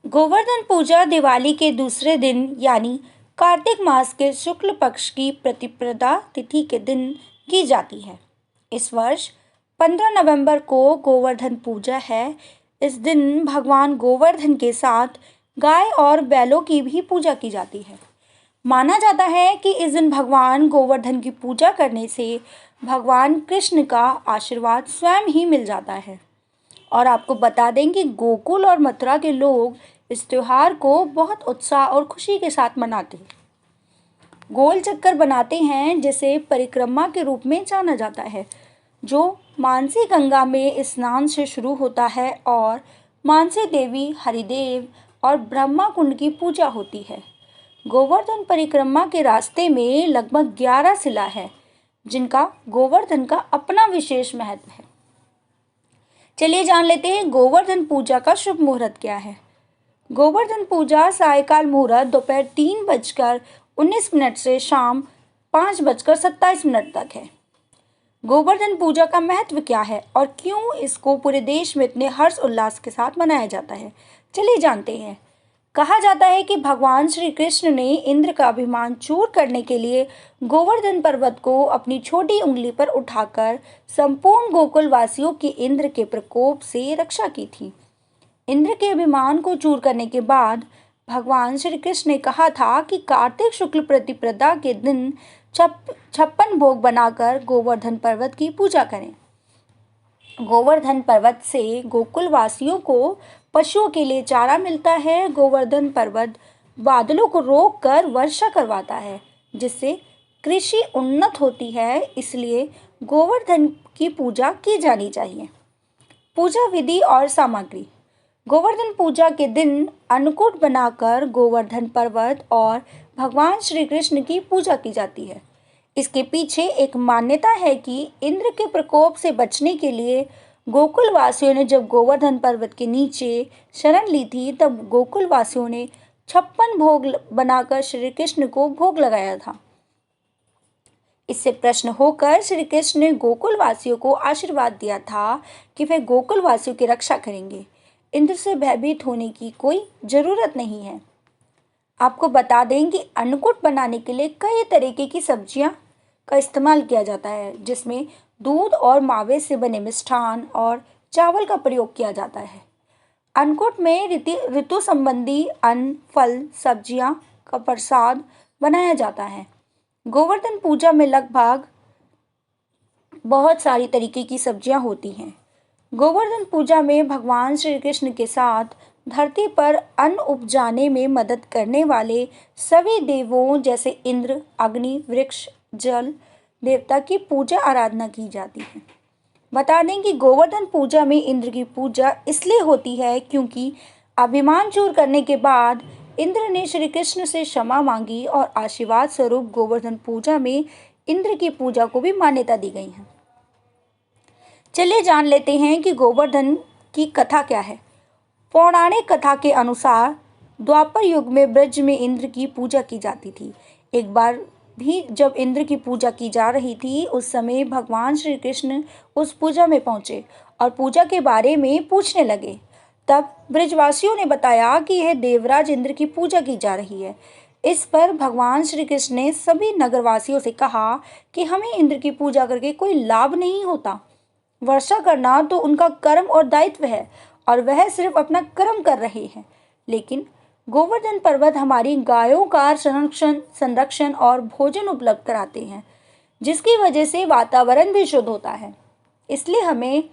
गोवर्धन पूजा दिवाली के दूसरे दिन यानी कार्तिक मास के शुक्ल पक्ष की प्रतिपदा तिथि के दिन की जाती है। इस वर्ष 15 नवंबर को गोवर्धन पूजा है। इस दिन भगवान गोवर्धन के साथ गाय और बैलों की भी पूजा की जाती है। माना जाता है कि इस दिन भगवान गोवर्धन की पूजा करने से भगवान कृष्ण का आशीर्वाद स्वयं ही मिल जाता है। और आपको बता दें कि गोकुल और मथुरा के लोग इस त्योहार को बहुत उत्साह और खुशी के साथ मनाते हैं। गोल चक्कर बनाते हैं जिसे परिक्रमा के रूप में जाना जाता है, जो मानसी गंगा में स्नान से शुरू होता है और मानसी देवी हरिदेव और ब्रह्मा कुंड की पूजा होती है। गोवर्धन परिक्रमा के रास्ते में लगभग 11 शिला है, जिनका गोवर्धन का अपना विशेष महत्व है। चलिए जान लेते हैं गोवर्धन पूजा का शुभ मुहूर्त क्या है। गोवर्धन पूजा सायकाल मुहूर्त दोपहर 3:19 से शाम 5:27 तक है। गोवर्धन पूजा का महत्व क्या है और क्यों इसको पूरे देश में इतने हर्ष उल्लास के साथ मनाया जाता है, चलिए जानते हैं। कहा जाता है कि भगवान श्री कृष्ण ने इंद्र का अभिमान चूर करने के लिए गोवर्धन पर्वत को अपनी छोटी उंगली पर उठाकर संपूर्ण गोकुल वासियों की इंद्र के प्रकोप से रक्षा की थी। इंद्र के अभिमान को चूर करने के बाद भगवान श्री कृष्ण ने कहा था कि कार्तिक शुक्ल प्रतिपदा के दिन 56 भोग बनाकर गोवर्धन पर्वत की पूजा करें। गोवर्धन पर्वत से गोकुल वासियों को पशुओं के लिए चारा मिलता है। गोवर्धन पर्वत बादलों को रोककर वर्षा करवाता है, जिससे कृषि उन्नत होती है। इसलिए गोवर्धन की पूजा की जानी चाहिए। पूजा विधि और सामग्री। गोवर्धन पूजा के दिन अन्नकूट बनाकर गोवर्धन पर्वत और भगवान श्री कृष्ण की पूजा की जाती है। इसके पीछे एक मान्यता है कि इंद्र के प्रकोप से बचने के लिए गोकुल वासियों ने जब गोवर्धन पर्वत के नीचे शरण ली थी, तब गोकुल वासियों ने 56 भोग बनाकर श्री कृष्ण को भोग लगाया था। इससे प्रश्न होकर श्री कृष्ण ने गोकुल वासियों को आशीर्वाद दिया था कि वे गोकुल वासियों की रक्षा करेंगे। इंद्र से भयभीत होने की कोई जरूरत नहीं है। आपको बता दें कि अन्नकूट बनाने के लिए कई तरीके की सब्जियां का इस्तेमाल किया जाता है, जिसमें दूध और मावे से बने मिष्ठान और चावल का प्रयोग किया जाता है। अन्नकूट में ऋतु संबंधी अन्न, फल, सब्जियां का प्रसाद बनाया जाता है। गोवर्धन पूजा में लगभग बहुत सारी तरीके की सब्जियां होती हैं। गोवर्धन पूजा में भगवान श्री कृष्ण के साथ धरती पर अन्न उपजाने में मदद करने वाले सभी देवों जैसे इंद्र, अग्नि, वृक्ष, जल देवता की पूजा आराधना की जाती है। बता दें कि गोवर्धन पूजा में इंद्र की पूजा इसलिए होती है क्योंकि अभिमान चूर करने के बाद इंद्र ने श्री कृष्ण से क्षमा मांगी और आशीर्वाद स्वरूप गोवर्धन पूजा में इंद्र की पूजा को भी मान्यता दी गई है। चलिए जान लेते हैं कि गोवर्धन की कथा क्या है। पौराणिक कथा के अनुसार द्वापर युग में ब्रज में इंद्र की पूजा की जाती थी। एक बार भी जब इंद्र की पूजा की जा रही थी, उस समय भगवान श्री कृष्ण उस पूजा में पहुंचे और पूजा के बारे में पूछने लगे। तब ब्रजवासियों ने बताया कि यह देवराज इंद्र की पूजा की जा रही है। इस पर भगवान श्री कृष्ण ने सभी नगरवासियों से कहा कि हमें इंद्र की पूजा करके कोई लाभ नहीं होता। वर्षा करना तो उनका कर्म और दायित्व है और वह सिर्फ अपना कर्म कर रहे हैं, लेकिन गोवर्धन पर्वत हमारी गायों का संरक्षण और भोजन उपलब्ध कराते हैं, जिसकी वजह से वातावरण भी शुद्ध होता है। इसलिए हमें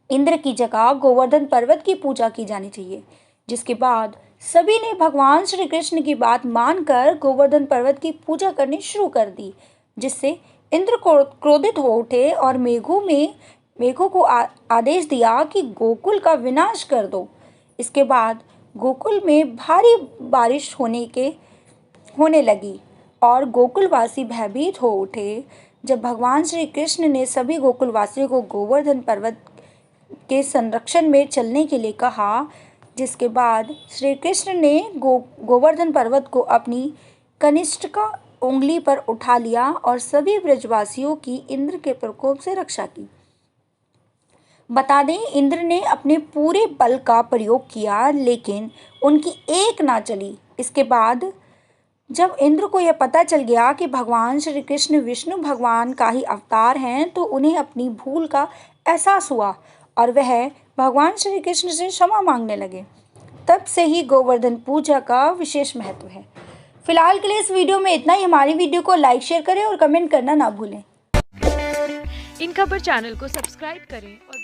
इंद्र की जगह गोवर्धन पर्वत की पूजा की जानी चाहिए। जिसके बाद सभी ने भगवान श्री कृष्ण की बात मानकर गोवर्धन पर्वत की पूजा करनी शुरू कर दी, जिससे इंद्र को क्रोधित हो उठे और मेघों को आदेश दिया कि गोकुल का विनाश कर दो। इसके बाद गोकुल में भारी बारिश होने लगी और गोकुलवासी भयभीत हो उठे। जब भगवान श्री कृष्ण ने सभी गोकुलवासियों को गोवर्धन पर्वत के संरक्षण में चलने के लिए कहा, जिसके बाद श्री कृष्ण ने गोवर्धन पर्वत को अपनी कनिष्ठिका उंगली पर उठा लिया और सभी ब्रजवासियों की इंद्र के प्रकोप से रक्षा की। बता दें, इंद्र ने अपने पूरे बल का प्रयोग किया लेकिन उनकी एक ना चली। इसके बाद जब इंद्र को यह पता चल गया कि भगवान श्री कृष्ण विष्णु भगवान का ही अवतार हैं, तो उन्हें अपनी भूल का एहसास हुआ और वह भगवान श्री कृष्ण से क्षमा मांगने लगे। तब से ही गोवर्धन पूजा का विशेष महत्व है। फिलहाल के लिए इस वीडियो में इतना ही। हमारी वीडियो को लाइक, शेयर करें और कमेंट करना ना भूलें। इन खबर चैनल को सब्सक्राइब करें और